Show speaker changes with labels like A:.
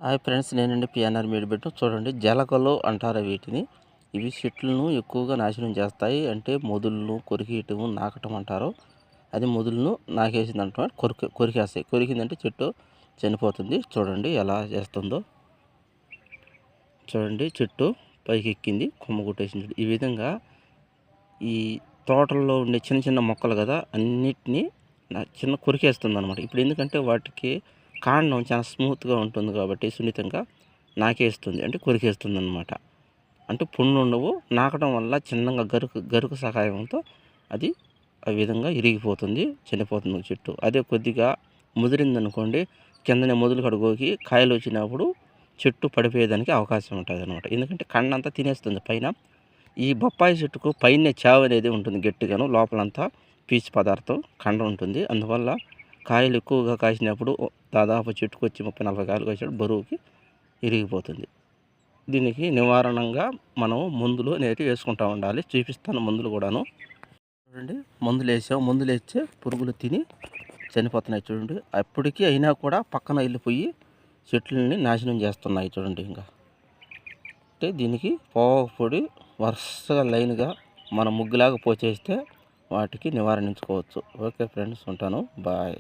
A: Hi friends, నేనండి PNR media. చూడండి, జలకలు అంటారు వీటిని. ఇవి చెట్లను ఎక్కువగా నాశనం చేస్తాయి. అంటే మొదలను కొరికేయటం, నాకటం అంటారు. అది మొదలను నాకేసింది అంటారు, కొరికేస్తాయి. కొరికిందంటే చెట్టు చనిపోతుంది. చూడండి ఎలా చేస్తుందో. చూడండి, చెట్టు పైకి ఎక్కింది, కొమ్మ కొట్టేసింది. ఈ విధంగా ఈ తోటల్లో ఉండే చిన్న చిన్న మొక్కలు కదా, అన్నిటినీ చిన్న కొరికేస్తుంది అనమాట. ఇప్పుడు ఎందుకంటే వాటికి కాండం చాలా స్మూత్గా ఉంటుంది కాబట్టి సున్నితంగా నాకేస్తుంది, అంటే కొరికేస్తుంది అనమాట. అంటే పుండు ఉండవు. నాకడం వల్ల చిన్నగా గరుకు సహాయంతో అది ఆ విధంగా ఇరిగిపోతుంది, చనిపోతుంది చెట్టు. అదే కొద్దిగా ముదిరిందనుకోండి, కిందనే మొదలు కడుగోకి కాయలు వచ్చినప్పుడు చెట్టు పడిపోయేదానికి అవకాశం ఉంటుంది అనమాట. ఎందుకంటే కండంతా తినేస్తుంది పైన. ఈ బొప్పాయి చెట్టుకు పైన చావు అనేది ఉంటుంది గట్టిగాను, లోపలంతా పీచు పదార్థం కండ ఉంటుంది. అందువల్ల కాయలు ఎక్కువగా కాసినప్పుడు దాదాపు చెట్టుకు వచ్చి 30-40 కాయలు కాసినప్పుడు బరువుకి ఇరిగిపోతుంది. దీనికి నివారణంగా మనం మందులు అనేవి వేసుకుంటూ ఉండాలి. చూపిస్తాను మందులు కూడాను. చూడండి, మందులు వేసాం. మందులు వేస్తే పురుగులు తిని చనిపోతున్నాయి. చూడండి, అప్పటికీ అయినా కూడా పక్కన వెళ్ళిపోయి చెట్లని నాశనం చేస్తున్నాయి. చూడండి, ఇంకా అంటే దీనికి పొగాకు పొడి వరుసగా లైన్గా మన ముగ్గులాగా పోసేస్తే వాటికి నివారించుకోవచ్చు. ఓకే ఫ్రెండ్స్, ఉంటాను. బాయ్.